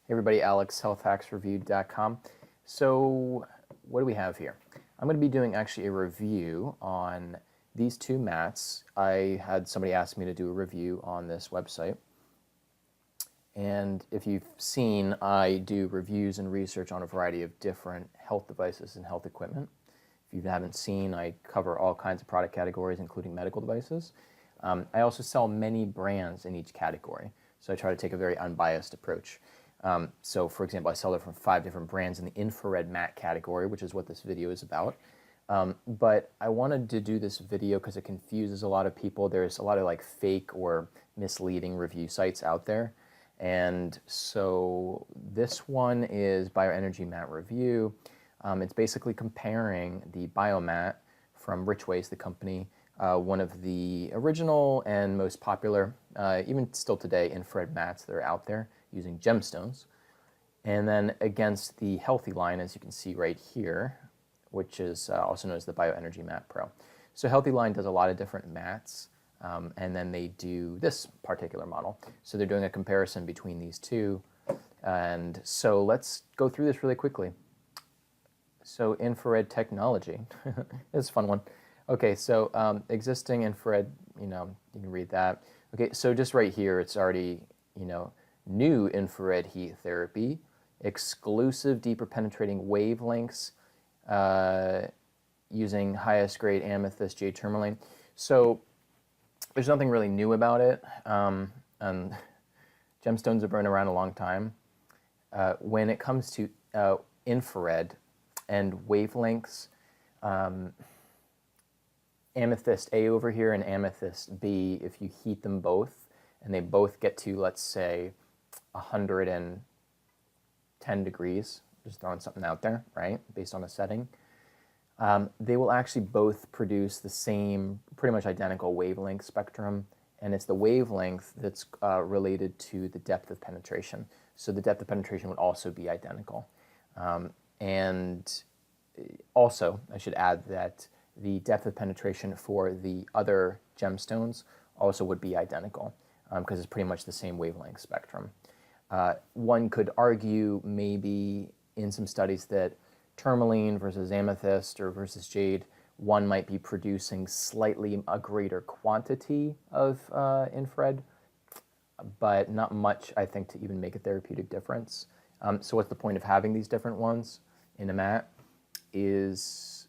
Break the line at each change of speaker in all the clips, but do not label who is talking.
Hey everybody, Alex, healthhacksreview.com. So what do we have here? I'm going to be doing actually a review on these two mats. I had somebody ask me to do a review on this website. And if you've seen, I do reviews and research on a variety of different health devices and health equipment. If you haven't seen, I cover all kinds of product categories, including medical devices. I also sell many brands in each category, so I try to take a very unbiased approach. So for example, I sell it from 5 different brands in the infrared mat category, which is what this video is about. But I wanted to do this video because it confuses a lot of people. There's a lot of like fake or misleading review sites out there. And so this one is Bioenergy Mat Review. It's basically comparing the Biomat from Richways, the company, one of the original and most popular, even still today, infrared mats that are out there using gemstones, and then against the Healthyline, as you can see right here, which is also known as the Bioenergy Mat Pro. So Healthyline does a lot of different mats, and then they do this particular model. So they're doing a comparison between these two, and so let's go through this really quickly. So infrared technology, it's a fun one. Okay, so existing infrared, you can read that. Okay, so just right here, it's already, new infrared heat therapy, exclusive deeper penetrating wavelengths using highest grade amethyst jade tourmaline. So there's nothing really new about it. And gemstones have been around a long time. When it comes to infrared and wavelengths, amethyst A over here and amethyst B, if you heat them both and they both get to, let's say, 110 degrees, just throwing something out there, right, based on a setting, they will actually both produce the same, pretty much identical wavelength spectrum, and it's the wavelength that's related to the depth of penetration. So the depth of penetration would also be identical. And also, I should add that the depth of penetration for the other gemstones also would be identical, because it's pretty much the same wavelength spectrum. One could argue maybe in some studies that tourmaline versus amethyst or versus jade, one might be producing slightly a greater quantity of infrared, but not much, I think, to even make a therapeutic difference. So what's the point of having these different ones in a mat is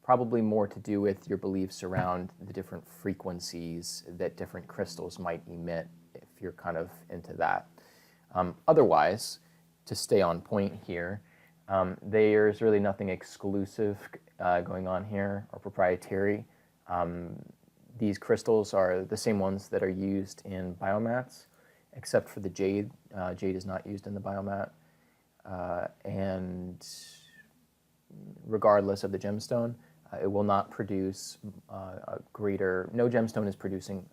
probably more to do with your beliefs around the different frequencies that different crystals might emit, if you're kind of into that. Otherwise, to stay on point here, there's really nothing exclusive going on here or proprietary. These crystals are the same ones that are used in biomats, except for the jade. Jade is not used in the biomat. And regardless of the gemstone, it will not produce no gemstone is producing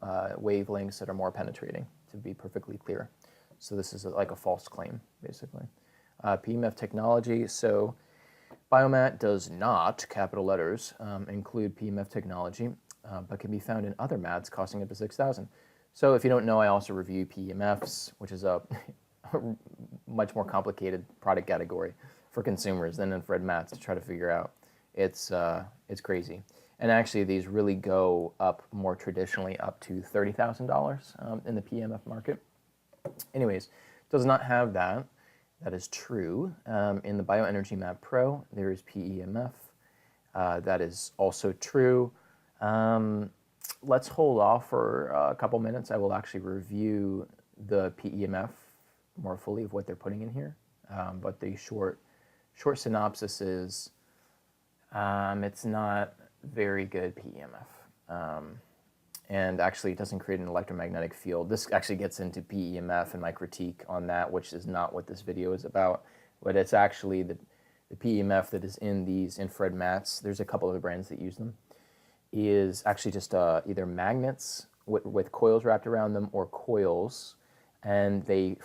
wavelengths that are more penetrating, to be perfectly clear. So this is like a false claim, basically. PEMF technology, so Biomat does not, capital letters, include PEMF technology, but can be found in other mats costing up to $6,000. So if you don't know, I also review PEMFs, which is a much more complicated product category for consumers than infrared mats to try to figure out. It's crazy. And actually, these really go up more traditionally up to $30,000 in the PEMF market. Anyways, does not have that. That is true. In the Bioenergy Mat Pro, there is PEMF. That is also true. Let's hold off for a couple minutes. I will actually review the PEMF more fully of what they're putting in here. But the short synopsis is it's not very good PEMF. And actually it doesn't create an electromagnetic field. This actually gets into PEMF and my critique on that, which is not what this video is about, but it's actually the PEMF that is in these infrared mats. There's a couple of brands that use them. Is actually just either magnets with coils wrapped around them or coils, and they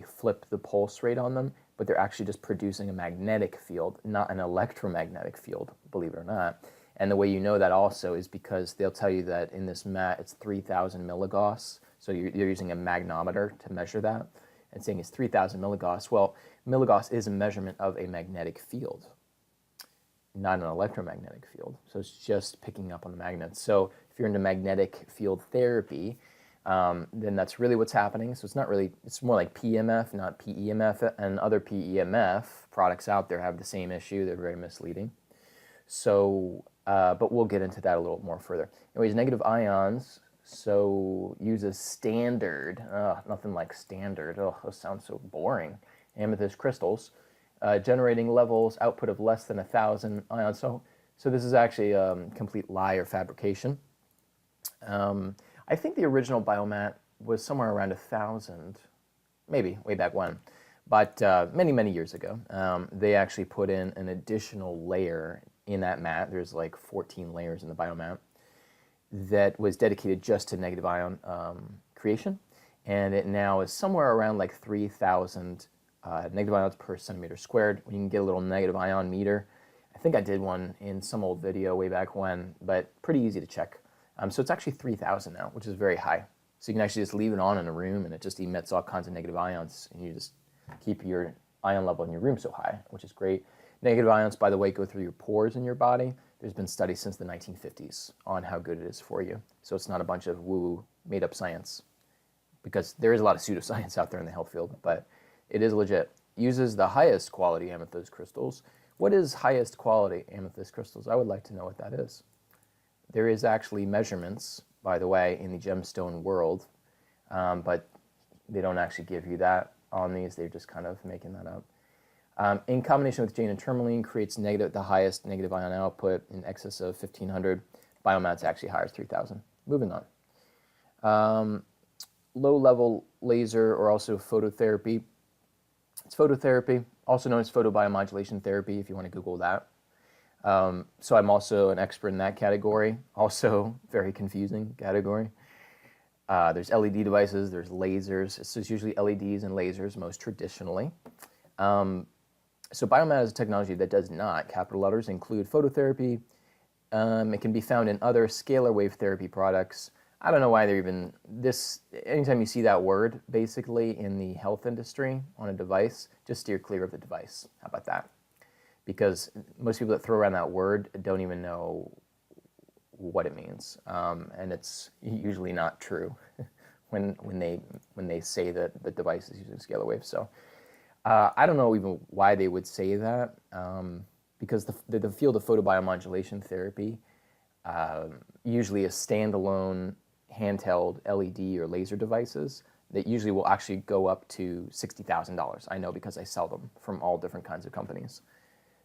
flip the pulse rate on them, but they're actually just producing a magnetic field, not an electromagnetic field, believe it or not. And the way you know that also is because they'll tell you that in this mat it's 3,000 milligauss, so you're using a magnometer to measure that. and saying it's 3,000 milligauss. Well, milligauss is a measurement of a magnetic field, not an electromagnetic field. So it's just picking up on the magnets. So if you're into magnetic field therapy, then that's really what's happening. So it's not really, it's more like PEMF, not PEMF, and other PEMF products out there have the same issue. They're very misleading. So, but we'll get into that a little more further. Anyways, negative ions, so uses standard, nothing like standard, those sound so boring, amethyst crystals, generating levels, output of less than 1,000 ions. So this is actually a complete lie or fabrication. I think the original Biomat was somewhere around 1,000, maybe way back when, but many, many years ago. They actually put in an additional layer in that mat. There's like 14 layers in the Biomat that was dedicated just to negative ion creation, and it now is somewhere around like 3,000 negative ions per centimeter squared. You can get a little negative ion meter. I think I did one in some old video way back when, but pretty easy to check. So it's actually 3,000 now, which is very high. So you can actually just leave it on in a room and it just emits all kinds of negative ions, and you just keep your ion level in your room so high, which is great. Negative ions, by the way, go through your pores in your body. There's been studies since the 1950s on how good it is for you. So it's not a bunch of woo-woo made-up science, because there is a lot of pseudoscience out there in the health field, but it is legit. Uses the highest quality amethyst crystals. What is highest quality amethyst crystals? I would like to know what that is. There is actually measurements, by the way, in the gemstone world, but they don't actually give you that on these. They're just kind of making that up. In combination with Jade and tourmaline, creates the highest negative ion output in excess of 1,500. Biomat's actually higher, 3,000. Moving on. Low-level laser, or also phototherapy. It's phototherapy, also known as photobiomodulation therapy, if you want to Google that. So I'm also an expert in that category, also very confusing category. There's LED devices, there's lasers. It's usually LEDs and lasers most traditionally. So Biomat is a technology that does not, capital letters, include phototherapy. It can be found in other scalar wave therapy products. I don't know why they're even this. Anytime you see that word, basically, in the health industry on a device, just steer clear of the device. How about that? Because most people that throw around that word don't even know what it means, and it's usually not true when they say that the device is using scalar waves. So I don't know even why they would say that, because the field of photobiomodulation therapy usually is standalone handheld LED or laser devices that usually will actually go up to $60,000. I know because I sell them from all different kinds of companies.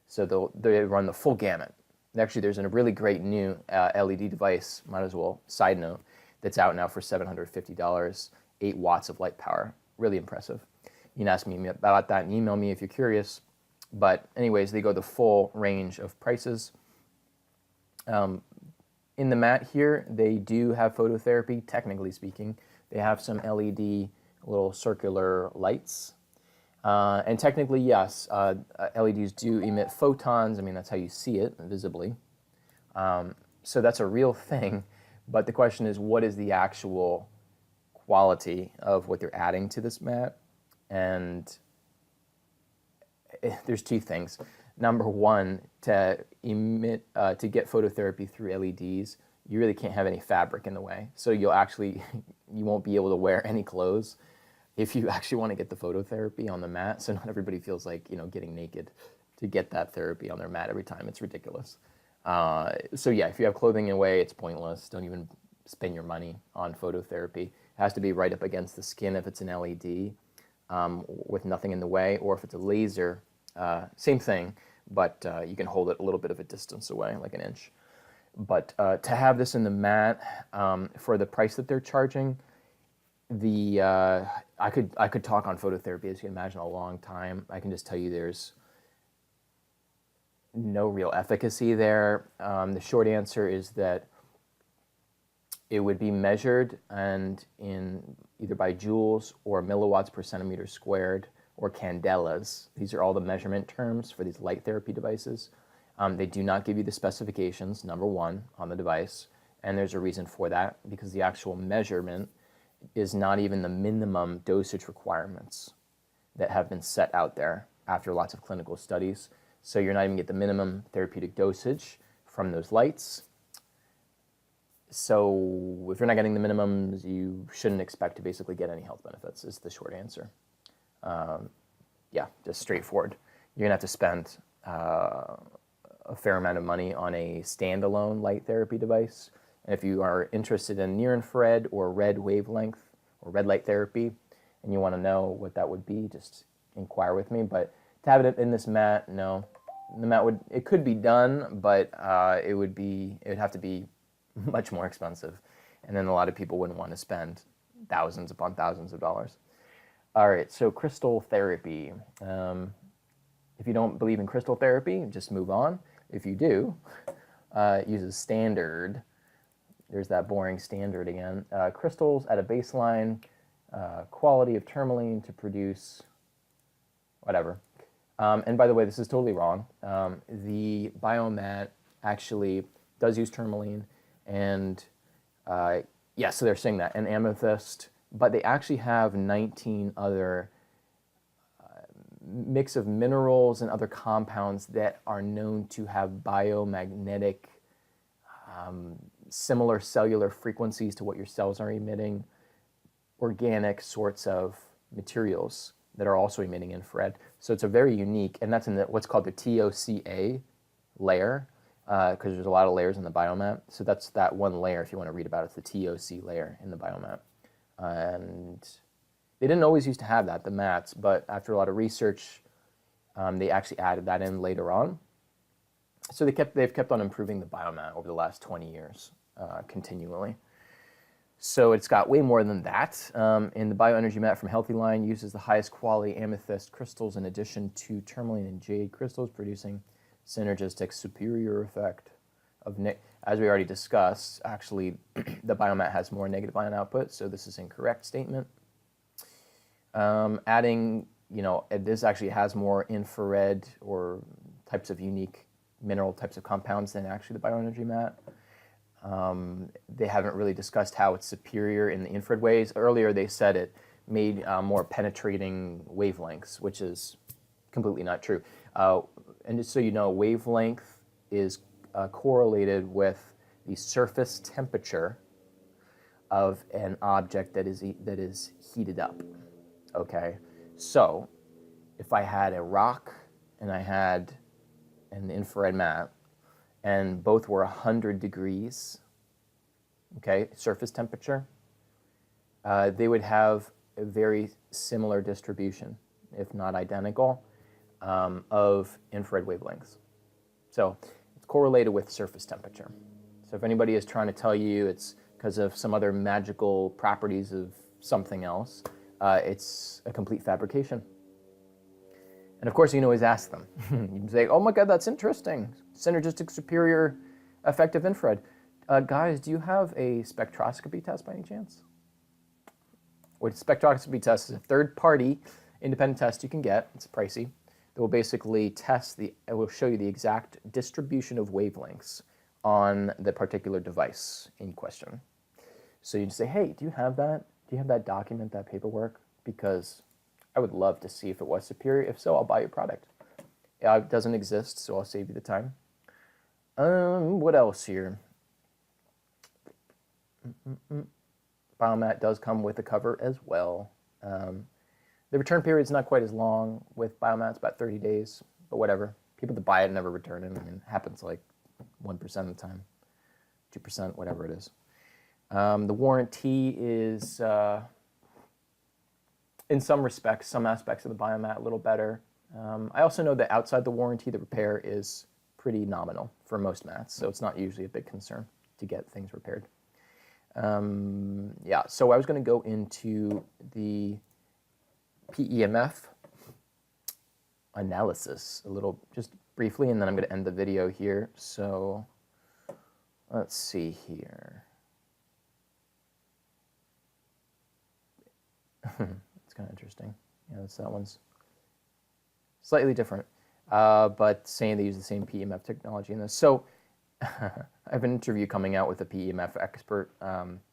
So they run the full gamut. Actually, there's a really great new LED device, might as well, side note, that's out now for $750, 8 watts of light power. Really impressive. You can ask me about that and email me if you're curious. But anyways, they go the full range of prices. In the mat here, they do have phototherapy, technically speaking. They have some LED little circular lights. And technically, yes, LEDs do emit photons. I mean, that's how you see it visibly. So that's a real thing. But the question is, what is the actual quality of what they're adding to this mat? And there's two things. Number one, to get phototherapy through LEDs, you really can't have any fabric in the way. So you won't be able to wear any clothes if you actually want to get the phototherapy on the mat. So not everybody feels like, getting naked to get that therapy on their mat every time. It's ridiculous. So yeah, if you have clothing in the way, it's pointless. Don't even spend your money on phototherapy. It has to be right up against the skin if it's an LED, with nothing in the way, or if it's a laser, same thing, but you can hold it a little bit of a distance away, like an inch. But to have this in the mat, for the price that they're charging, I could talk on phototherapy, as you can imagine, a long time. I can just tell you there's no real efficacy there. The short answer is that it would be measured and in either by joules or milliwatts per centimeter squared or candelas. These are all the measurement terms for these light therapy devices. They do not give you the specifications, number one, on the device, and there's a reason for that, because the actual measurement is not even the minimum dosage requirements that have been set out there after lots of clinical studies. So you're not even get the minimum therapeutic dosage from those lights. So if you're not getting the minimums, you shouldn't expect to basically get any health benefits, is the short answer. Yeah, just straightforward. You're gonna have to spend a fair amount of money on a standalone light therapy device. And if you are interested in near infrared or red wavelength or red light therapy, and you want to know what that would be, just inquire with me. But to have it in this mat, no. The mat it could be done, but it would have to be much more expensive. And then a lot of people wouldn't want to spend thousands upon thousands of dollars. All right, so crystal therapy. If you don't believe in crystal therapy, just move on. If you do, use a standard. There's that boring standard again. Crystals at a baseline quality of tourmaline to produce whatever. And by the way, this is totally wrong. The Biomat actually does use tourmaline, and yeah, so they're saying that, and amethyst, but they actually have 19 other mix of minerals and other compounds that are known to have biomagnetic, similar cellular frequencies to what your cells are emitting, organic sorts of materials that are also emitting infrared. So it's a very unique, and that's in what's called the TOCA layer, because there's a lot of layers in the Biomat. So that's that one layer, if you want to read about it, it's the TOC layer in the Biomat. And they didn't always used to have that, the mats, but after a lot of research, they actually added that in later on. So they've kept on improving the Biomat over the last 20 years, continually. So it's got way more than that. And the bioenergy mat from Healthyline uses the highest quality amethyst crystals in addition to tourmaline and jade crystals, producing synergistic superior effect of as we already discussed. Actually, the Biomat has more negative ion output, so this is an incorrect statement. Adding, this actually has more infrared or types of unique mineral types of compounds than actually the bioenergy mat. They haven't really discussed how it's superior in the infrared ways. Earlier they said it made more penetrating wavelengths, which is completely not true. And just so you know, wavelength is correlated with the surface temperature of an object that is heated up. Okay, so if I had a rock and I had an infrared mat, and both were 100 degrees, okay, surface temperature, they would have a very similar distribution, if not identical, of infrared wavelengths. So it's correlated with surface temperature. So if anybody is trying to tell you it's because of some other magical properties of something else, it's a complete fabrication. And of course, you can always ask them. You can say, oh my God, that's interesting. Synergistic superior effective infrared. Guys, do you have a spectroscopy test by any chance? What spectroscopy test is a third-party independent test you can get. It's pricey. That will basically it will show you the exact distribution of wavelengths on the particular device in question. So you just say, hey, do you have that? Do you have that document, that paperwork? Because I would love to see if it was superior. If so, I'll buy your product. It doesn't exist, so I'll save you the time. What else here? Biomat does come with a cover as well. The return period is not quite as long with Biomats, about 30 days, but whatever. People that buy it never return it. I mean, it happens like 1% of the time, 2%, whatever it is. The warranty is, in some respects, some aspects of the Biomat a little better. I also know that outside the warranty, the repair is pretty nominal for most mats, so it's not usually a big concern to get things repaired. Yeah, so I was going to go into the PEMF analysis a little, just briefly, and then I'm going to end the video here. So let's see here. It's kind of interesting. Yeah, that one's slightly different, but saying they use the same PEMF technology in this. So I have an interview coming out with a PEMF expert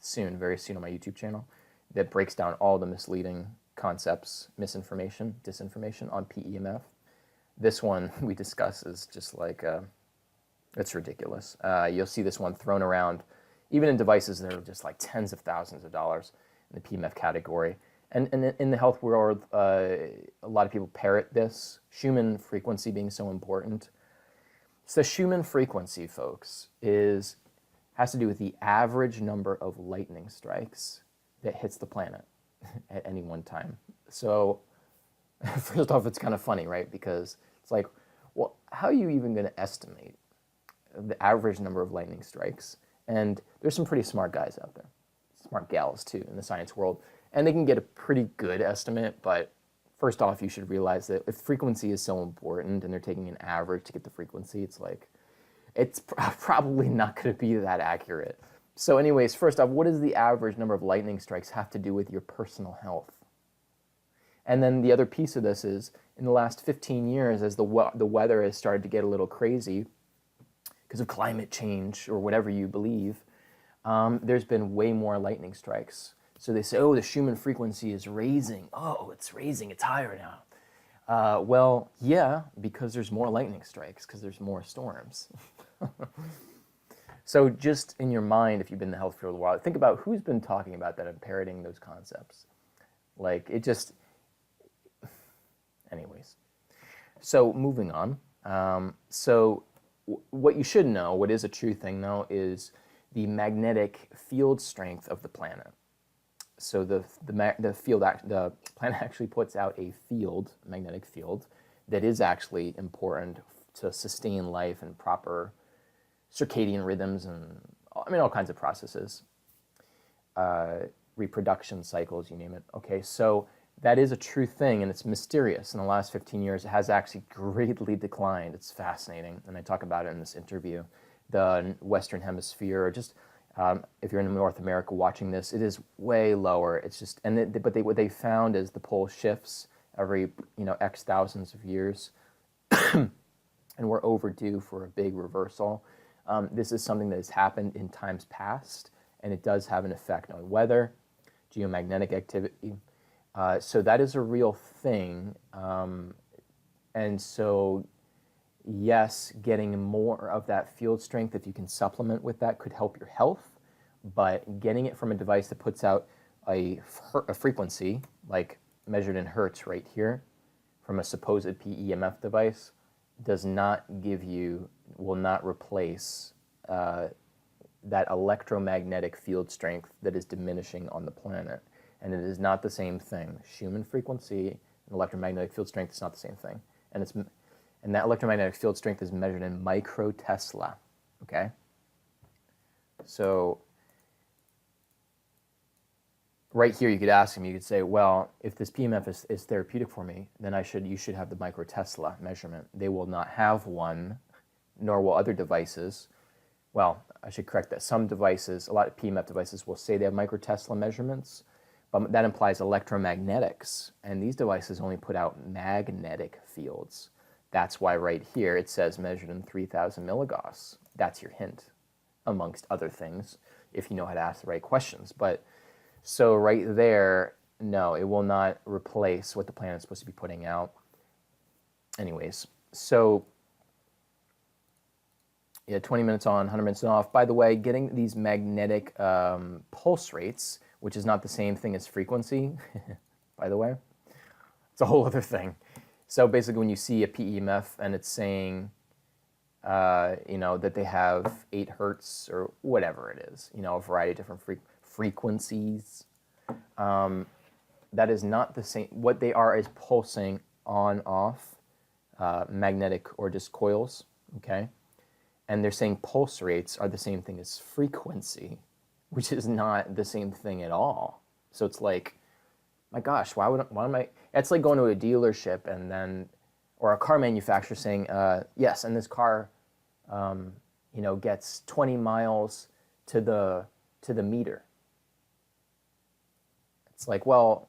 soon, very soon on my YouTube channel. that breaks down all the misleading concepts, misinformation, disinformation on PEMF. This one we discuss is just like, it's ridiculous. You'll see this one thrown around, even in devices that are just like tens of thousands of dollars in the PEMF category. And in the health world, a lot of people parrot this, Schumann frequency being so important. So Schumann frequency, folks, has to do with the average number of lightning strikes that hits the planet at any one time. So first off, it's kind of funny, right? Because it's like, well, how are you even going to estimate the average number of lightning strikes? And there's some pretty smart guys out there, smart gals too, in the science world, and they can get a pretty good estimate. But first off, you should realize that if frequency is so important and they're taking an average to get the frequency, it's like, it's probably not going to be that accurate. So anyways, first off, what does the average number of lightning strikes have to do with your personal health? And then the other piece of this is, in the last 15 years, as the weather has started to get a little crazy because of climate change or whatever you believe, there's been way more lightning strikes. So they say, oh, the Schumann frequency is raising. Oh, it's raising, it's higher now. Well, yeah, because there's more lightning strikes, because there's more storms. So just in your mind, if you've been in the health field a while, think about who's been talking about that and parroting those concepts. Like, it just... Anyways. So moving on. What you should know, what is a true thing though, is the magnetic field strength of the planet. So the planet actually puts out a field, magnetic field, that is actually important to sustain life and proper circadian rhythms and all kinds of processes, reproduction cycles, you name it. Okay, so that is a true thing, and it's mysterious. In the last 15 years, it has actually greatly declined. It's fascinating, and I talk about it in this interview. The Western Hemisphere, or just if you're in North America watching this, it is way lower. It's just, what they found is the pole shifts every X thousands of years, and we're overdue for a big reversal. This is something that has happened in times past, and it does have an effect on weather, geomagnetic activity. So that is a real thing. And so, yes, getting more of that field strength, if you can supplement with that, could help your health. But getting it from a device that puts out a frequency, like measured in hertz right here, from a supposed PEMF device, does not give you, will not replace that electromagnetic field strength that is diminishing on the planet. And it is not the same thing. Schumann frequency and electromagnetic field strength is not the same thing. And that electromagnetic field strength is measured in microtesla, okay? So right here you could ask him, you could say, well, if this PEMF is therapeutic for me, then you should have the microtesla measurement. They will not have one, nor will other devices. Well, I should correct that. Some devices, a lot of PEMF devices will say they have microtesla measurements, but that implies electromagnetics, and these devices only put out magnetic fields. That's why right here it says measured in 3,000 milligauss. That's your hint, amongst other things, if you know how to ask the right questions. But so right there, no, it will not replace what the planet's supposed to be putting out. Anyways, so yeah, 20 minutes on, 100 minutes off. By the way, getting these magnetic pulse rates, which is not the same thing as frequency, by the way. It's a whole other thing. So basically when you see a PEMF and it's saying, that they have 8 hertz or whatever it is, a variety of different frequencies, that is not the same. What they are is pulsing on, off, magnetic or just coils, okay? And they're saying pulse rates are the same thing as frequency, which is not the same thing at all. So it's like, my gosh, why am I? It's like going to a dealership and then, or a car manufacturer saying, yes, and this car, gets 20 miles to the meter. It's like, well,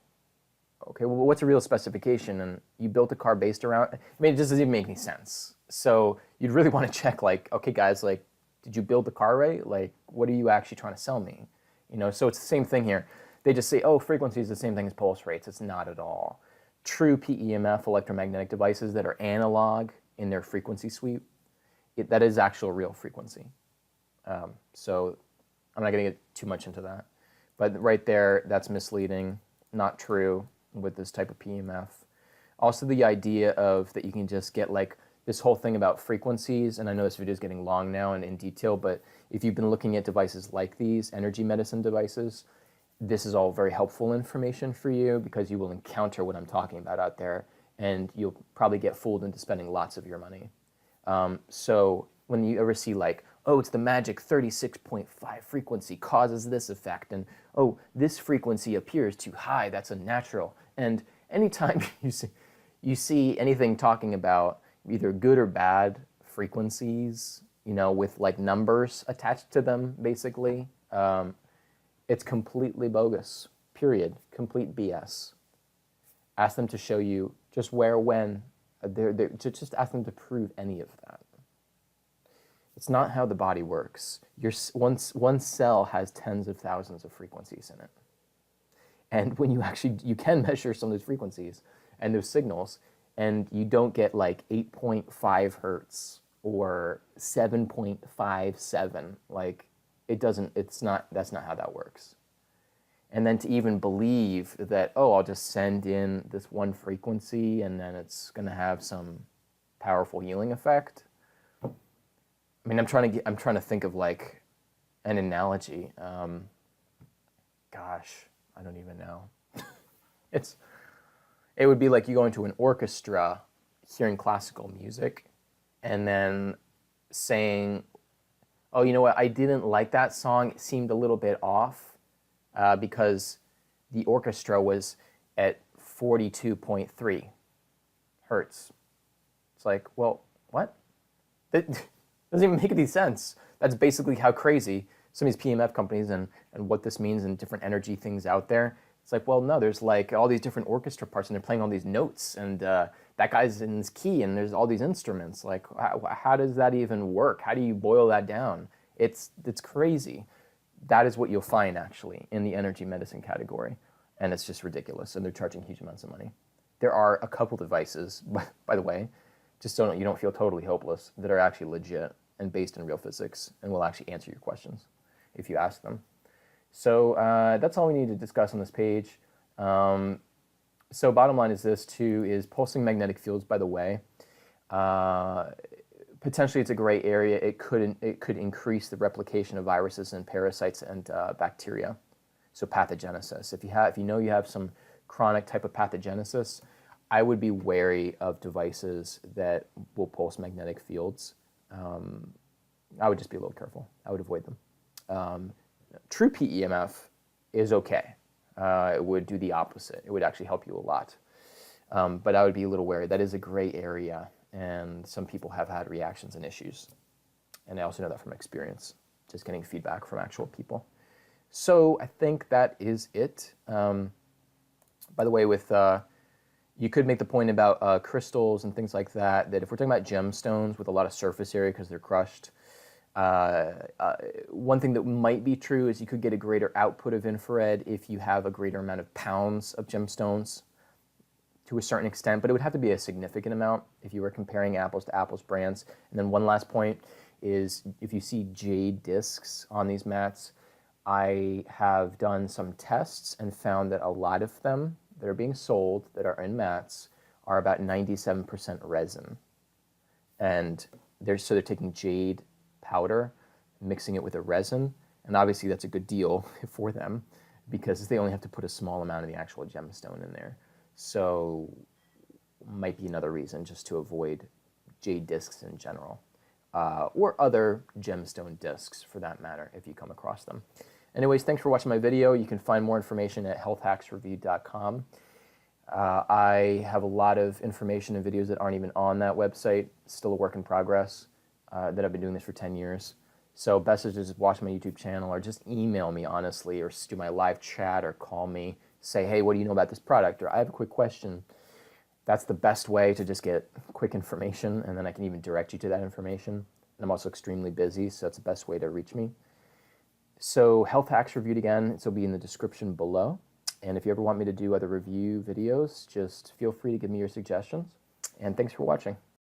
okay, well, what's a real specification? And you built a car based around, it just doesn't even make any sense. So you'd really want to check, like, okay, guys, like, did you build the car right? Like, what are you actually trying to sell me? So it's the same thing here. they just say, oh, frequency is the same thing as pulse rates. It's not at all. True PEMF electromagnetic devices that are analog in their frequency suite, that is actual real frequency. So I'm not going to get too much into that. But right there, that's misleading, not true with this type of PEMF. Also, the idea of that you can just get like this whole thing about frequencies, and I know this video is getting long now and in detail, but if you've been looking at devices like these, energy medicine devices, this is all very helpful information for you because you will encounter what I'm talking about out there, and you'll probably get fooled into spending lots of your money. So when you ever see like, oh, it's the magic 36.5 frequency causes this effect, and oh, this frequency appears too high, that's unnatural. And anytime you see anything talking about either good or bad frequencies, you know, with like numbers attached to them, basically, it's completely bogus, period, complete BS. Ask them to show you just where, when, just ask them to prove any of that. It's not how the body works. One cell has tens of thousands of frequencies in it. And when you can measure some of those frequencies and those signals, and you don't get like 8.5 hertz or 7.57, like that's not how that works. And then to even believe that, oh, I'll just send in this one frequency and then it's going to have some powerful healing effect. I mean, I'm trying to think of like an analogy. Gosh, I don't even know. It would be like you go into an orchestra, hearing classical music, and then saying, oh, you know what, I didn't like that song. It seemed a little bit off because the orchestra was at 42.3 hertz. It's like, well, what? That doesn't even make any sense. That's basically how crazy some of these PMF companies and what this means and different energy things out there. It's like, well, no, there's like all these different orchestra parts and they're playing all these notes and that guy's in this key and there's all these instruments. Like, how does that even work? How do you boil that down? It's crazy. That is what you'll find actually in the energy medicine category. And it's just ridiculous. And they're charging huge amounts of money. There are a couple devices, by the way, just so you don't feel totally hopeless, that are actually legit and based in real physics and will actually answer your questions if you ask them. So that's all we need to discuss on this page. So bottom line is this too, is pulsing magnetic fields, by the way. Potentially it's a gray area. It could increase the replication of viruses and parasites and bacteria. So pathogenesis. If you know you have some chronic type of pathogenesis, I would be wary of devices that will pulse magnetic fields. I would just be a little careful. I would avoid them. True PEMF is okay. It would do the opposite. It would actually help you a lot. But I would be a little wary. That is a gray area, and some people have had reactions and issues. And I also know that from experience, just getting feedback from actual people. So I think that is it. By the way, you could make the point about crystals and things like that, that if we're talking about gemstones with a lot of surface area because they're crushed, one thing that might be true is you could get a greater output of infrared if you have a greater amount of pounds of gemstones to a certain extent, but it would have to be a significant amount if you were comparing apples to apples brands. And then one last point is if you see Jade discs on these mats, I have done some tests and found that a lot of them that are being sold that are in mats are about 97% resin. And they're taking Jade powder, mixing it with a resin, and obviously that's a good deal for them because they only have to put a small amount of the actual gemstone in there. So might be another reason just to avoid Jade discs in general, or other gemstone discs for that matter if you come across them. Anyways, thanks for watching my video. You can find more information at healthhacksreview.com. I have a lot of information and videos that aren't even on that website. Still a work in progress. That I've been doing this for 10 years. So best is just watch my YouTube channel or just email me, honestly, or do my live chat or call me, say, hey, what do you know about this product? Or I have a quick question. That's the best way to just get quick information, and then I can even direct you to that information. And I'm also extremely busy, so that's the best way to reach me. So health hacks reviewed again, so it'll be in the description below. And if you ever want me to do other review videos, just feel free to give me your suggestions. And thanks for watching.